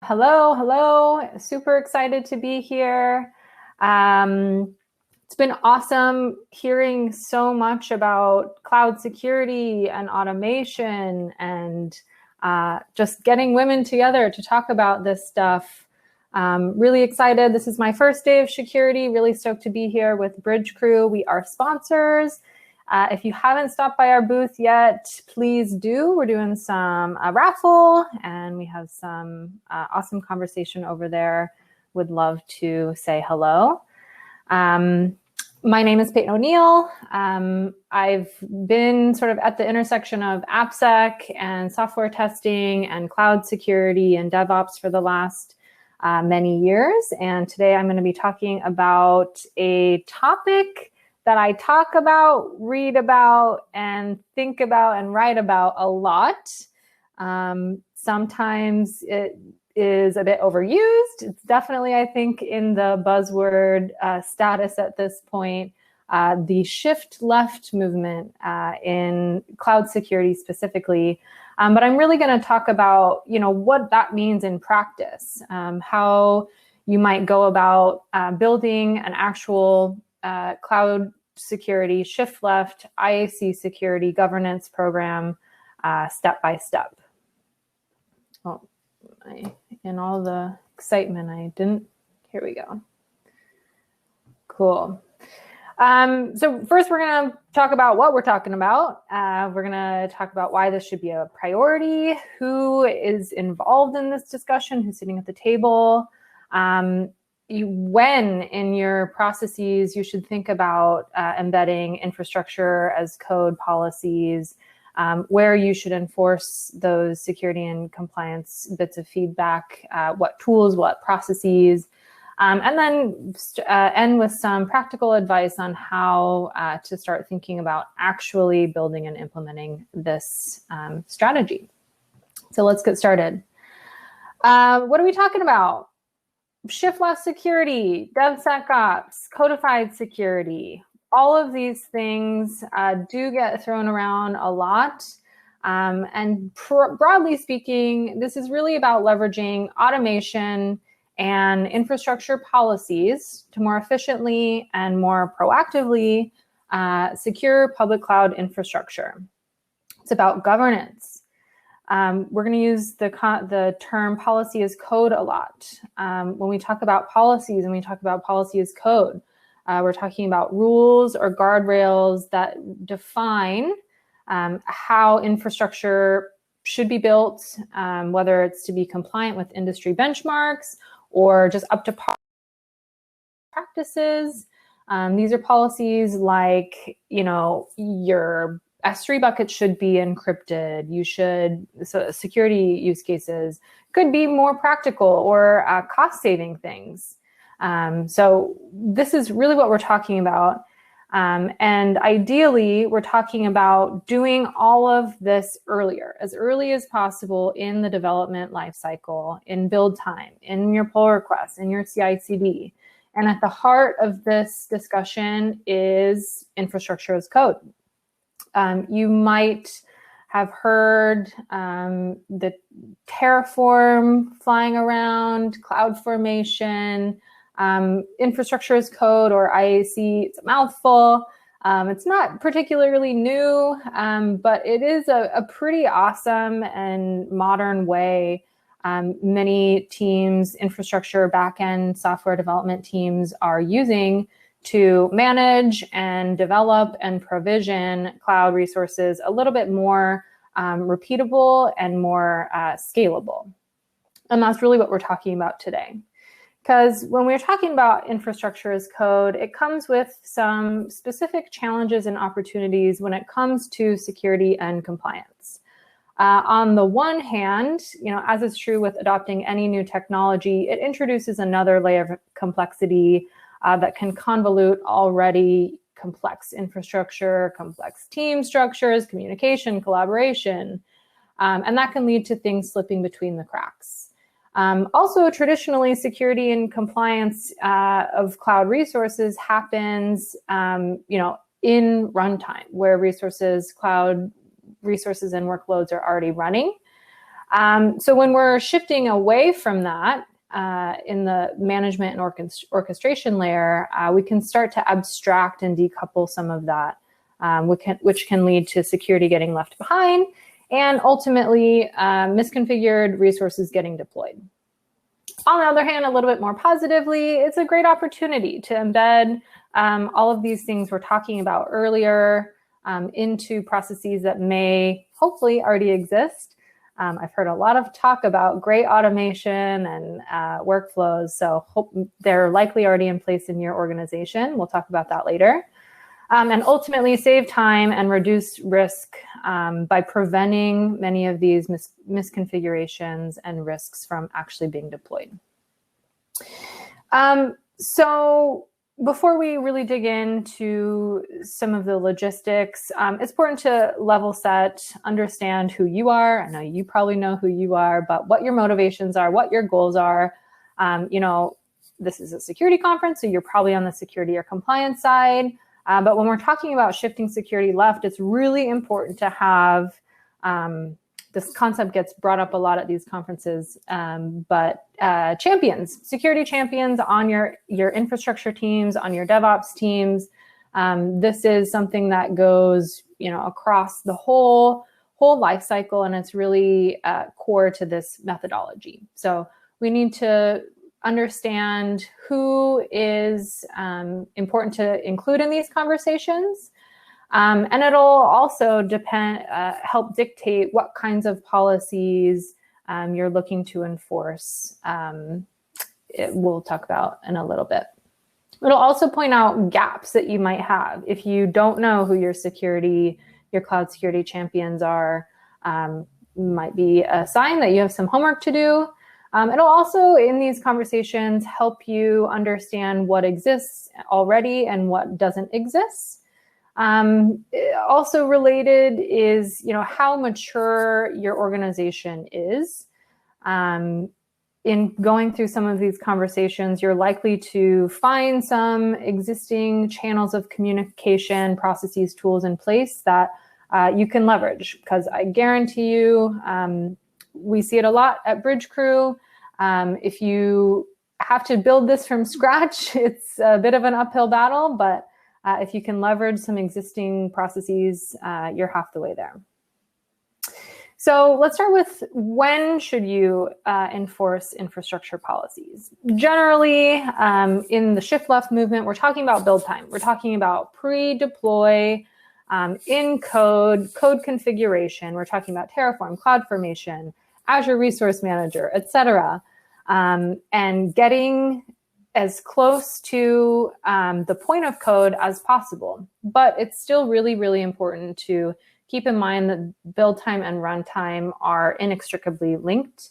Hello, hello. Super excited to be here. It's been awesome hearing so much about cloud security and automation and just getting women together to talk about this stuff. Really excited. This is my first day of security. Really stoked to be here with Bridge Crew. We are sponsors. If you haven't stopped by our booth yet, please do. We're doing some raffle, and we have some awesome conversation over there. Would love to say hello. My name is Peyton O'Neill. I've been sort of at the intersection of AppSec and software testing and cloud security and DevOps for the last many years. And today I'm going to be talking about a topic that I talk about, read about, and think about and write about a lot. Sometimes it is a bit overused. It's definitely, I think, in the buzzword status at this point, the shift left movement in cloud security specifically. But I'm really going to talk about, what that means in practice, how you might go about building an actual cloud security, shift left, IaC security governance program, step by step. Oh, in all the excitement, I didn't. Here we go. Cool. So first, we're going to talk about what we're talking about. We're going to talk about why this should be a priority, who is involved in this discussion, who's sitting at the table, when in your processes you should think about embedding infrastructure as code policies, where you should enforce those security and compliance bits of feedback, what tools, what processes, and then end with some practical advice on how to start thinking about actually building and implementing this strategy. So let's get started. What are we talking about? Shift left security, DevSecOps, codified security. All of these things do get thrown around a lot. And broadly speaking, this is really about leveraging automation and infrastructure policies to more efficiently and more proactively secure public cloud infrastructure. It's about governance. We're going to use the term policy as code a lot. When we talk about policies and we talk about policy as code, we're talking about rules or guardrails that define how infrastructure should be built, whether it's to be compliant with industry benchmarks or just up to par practices. These are policies like, your S3 buckets should be encrypted. So security use cases could be more practical or cost-saving things. So this is really what we're talking about. And ideally, we're talking about doing all of this earlier, as early as possible in the development lifecycle, in build time, in your pull requests, in your CI/CD. And at the heart of this discussion is infrastructure as code. You might have heard the Terraform flying around, CloudFormation, infrastructure as code, or IaC. It's a mouthful. It's not particularly new, but it is a pretty awesome and modern way many teams, infrastructure, backend, software development teams are using to manage and develop and provision cloud resources a little bit more repeatable and more scalable. And that's really what we're talking about today. Because when we're talking about infrastructure as code, it comes with some specific challenges and opportunities when it comes to security and compliance. On the one hand, as is true with adopting any new technology, it introduces another layer of complexity that can convolute already complex infrastructure, complex team structures, communication, collaboration, and that can lead to things slipping between the cracks. Also, traditionally, security and compliance of cloud resources happens, in runtime, where cloud resources and workloads are already running. So when we're shifting away from that in the management and orchestration layer, we can start to abstract and decouple some of that, which can lead to security getting left behind and ultimately misconfigured resources getting deployed. On the other hand, a little bit more positively, it's a great opportunity to embed all of these things we're talking about earlier into processes that may hopefully already exist. I've heard a lot of talk about great automation and workflows, so they're likely already in place in your organization. We'll talk about that later. And ultimately save time and reduce risk by preventing many of these misconfigurations and risks from actually being deployed. So before we really dig into some of the logistics, it's important to level set, understand who you are. I know you probably know who you are, but what your motivations are, what your goals are. This is a security conference, so you're probably on the security or compliance side. But when we're talking about shifting security left, it's really important to have, this concept gets brought up a lot at these conferences, but champions, security champions on your infrastructure teams, on your DevOps teams. This is something that goes, across the whole life cycle, and it's really core to this methodology. So we need to understand who is important to include in these conversations. And it'll also help dictate what kinds of policies you're looking to enforce. We'll talk about in a little bit. It'll also point out gaps that you might have. If you don't know who your cloud security champions are, might be a sign that you have some homework to do. It'll also, in these conversations, help you understand what exists already and what doesn't exist. Also related is, how mature your organization is. In going through some of these conversations, you're likely to find some existing channels of communication, processes, tools in place that you can leverage, because I guarantee you, we see it a lot at Bridge Crew. If you have to build this from scratch, it's a bit of an uphill battle, but if you can leverage some existing processes, you're half the way there. So let's start with, when should you enforce infrastructure policies? Generally, in the shift left movement, we're talking about build time. We're talking about pre-deploy, in code configuration. We're talking about Terraform, CloudFormation, Azure Resource Manager, etc. And getting as close to the point of code as possible. But it's still really, really important to keep in mind that build time and runtime are inextricably linked.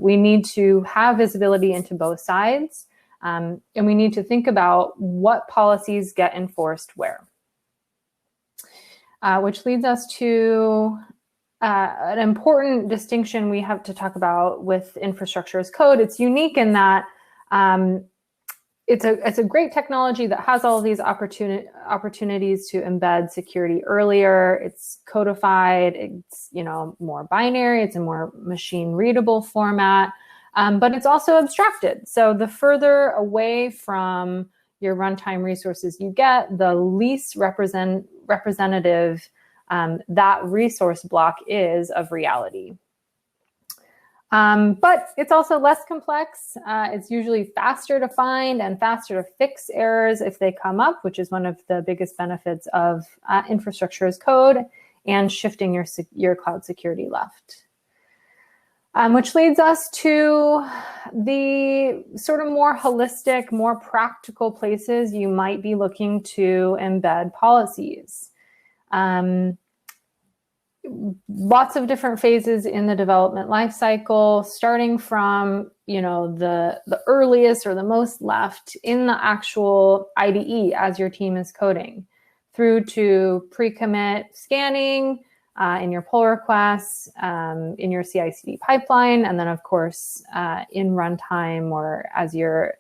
We need to have visibility into both sides, and we need to think about what policies get enforced where. Which leads us to an important distinction we have to talk about with infrastructure as code. It's unique in that it's a great technology that has all of these opportunities to embed security earlier. It's codified. It's more binary. It's a more machine readable format, but it's also abstracted. So the further away from your runtime resources you get, the least representative that resource block is of reality. But it's also less complex. It's usually faster to find and faster to fix errors if they come up, which is one of the biggest benefits of infrastructure as code and shifting your cloud security left. Which leads us to the sort of more holistic, more practical places you might be looking to embed policies. Lots of different phases in the development lifecycle, starting from the earliest or the most left in the actual IDE as your team is coding, through to pre-commit scanning in your pull requests, in your CI/CD pipeline, and then of course in runtime or as you're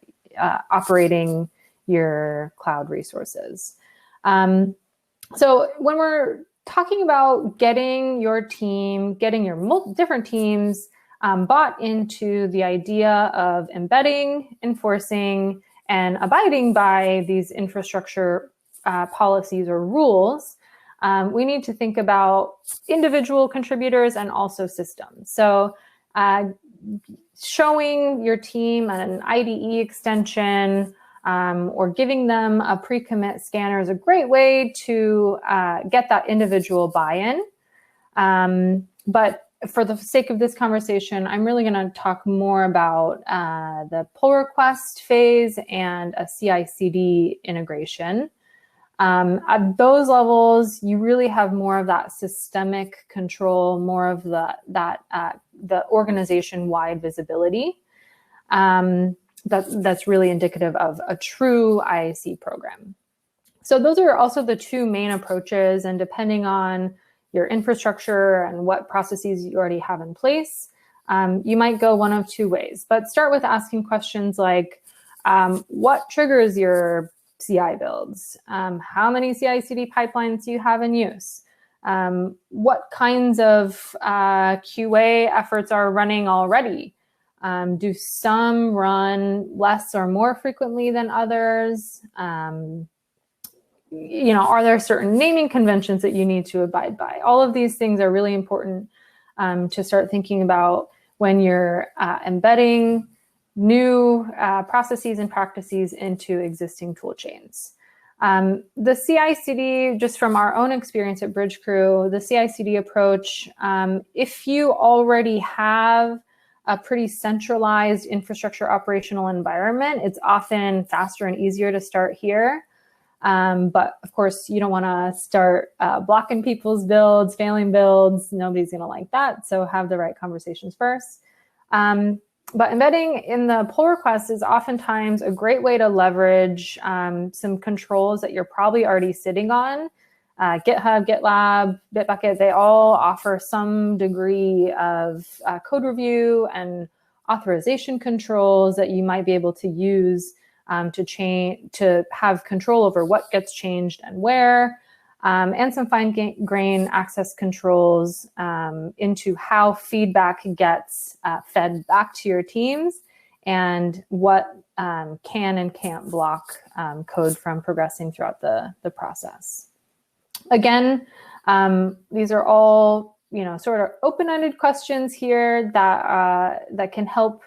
operating your cloud resources. So when we're talking about getting your team, getting your different teams bought into the idea of embedding, enforcing, and abiding by these infrastructure policies or rules, we need to think about individual contributors and also systems. So showing your team an IDE extension or giving them a pre-commit scanner is a great way to get that individual buy-in. But for the sake of this conversation, I'm really going to talk more about the pull request phase and a CI/CD integration. At those levels, you really have more of that systemic control, more of the organization-wide visibility. That's really indicative of a true IaC program. So those are also the two main approaches, and depending on your infrastructure and what processes you already have in place, you might go one of two ways. But start with asking questions like, what triggers your CI builds? How many CI/CD pipelines do you have in use? What kinds of QA efforts are running already? Do some run less or more frequently than others? Are there certain naming conventions that you need to abide by? All of these things are really important to start thinking about when you're embedding new processes and practices into existing tool chains. The CI/CD, just from our own experience at Bridgecrew, the CI/CD approach, if you already have a pretty centralized infrastructure operational environment, it's often faster and easier to start here. But of course, you don't want to start blocking people's builds, failing builds. Nobody's going to like that. So have the right conversations first. But embedding in the pull request is oftentimes a great way to leverage some controls that you're probably already sitting on. GitHub, GitLab, Bitbucket, they all offer some degree of code review and authorization controls that you might be able to use to have control over what gets changed and where, and some fine-grain access controls into how feedback gets fed back to your teams and what can and can't block code from progressing throughout the process. Again, these are all sort of open-ended questions here that can help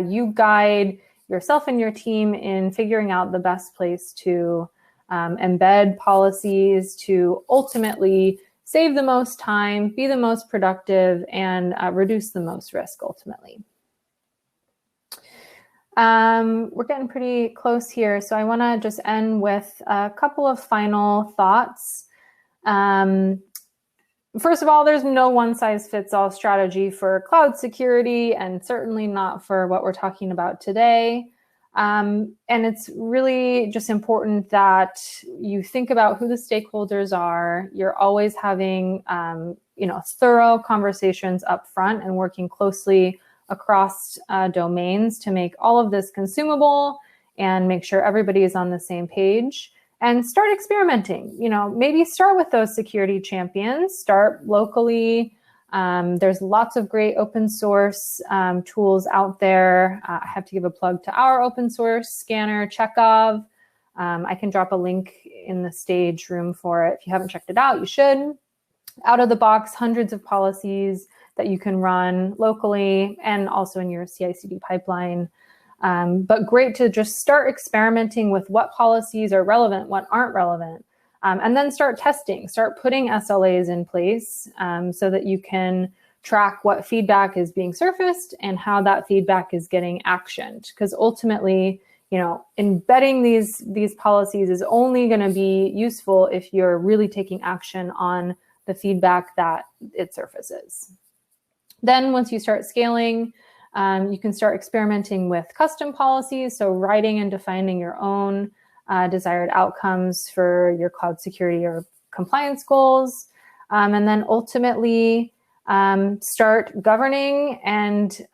you guide yourself and your team in figuring out the best place to embed policies to ultimately save the most time, be the most productive, and reduce the most risk ultimately. We're getting pretty close here, so I want to just end with a couple of final thoughts. First of all, there's no one-size-fits-all strategy for cloud security, and certainly not for what we're talking about today. And it's really just important that you think about who the stakeholders are. You're always having, thorough conversations up front and working closely across domains to make all of this consumable and make sure everybody is on the same page. And start experimenting. Maybe start with those security champions. Start locally. There's lots of great open source tools out there. I have to give a plug to our open source scanner, Chekhov. I can drop a link in the stage room for it. If you haven't checked it out, you should. Out of the box, hundreds of policies that you can run locally and also in your CI/CD pipeline. But great to just start experimenting with what policies are relevant, what aren't relevant, and then start testing, start putting SLAs in place so that you can track what feedback is being surfaced and how that feedback is getting actioned. Because ultimately, embedding these policies is only going to be useful if you're really taking action on the feedback that it surfaces. Then once you start scaling, you can start experimenting with custom policies, so writing and defining your own desired outcomes for your cloud security or compliance goals, and then ultimately start governing and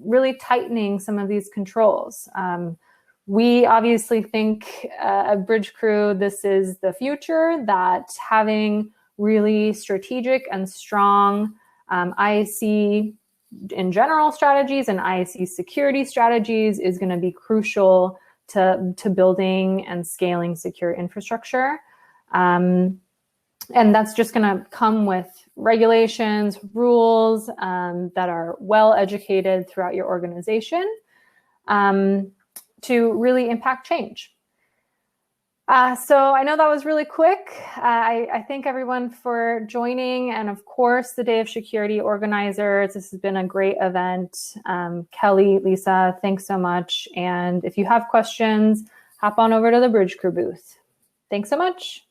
really tightening some of these controls. We obviously think at Bridgecrew this is the future, that having really strategic and strong IaC in general strategies and IaC security strategies is going to be crucial to building and scaling secure infrastructure. And that's just going to come with regulations, rules that are well educated throughout your organization to really impact change. So I know that was really quick. I thank everyone for joining. And of course, the Day of Security organizers. This has been a great event. Kelly, Lisa, thanks so much. And if you have questions, hop on over to the Bridge Crew booth. Thanks so much.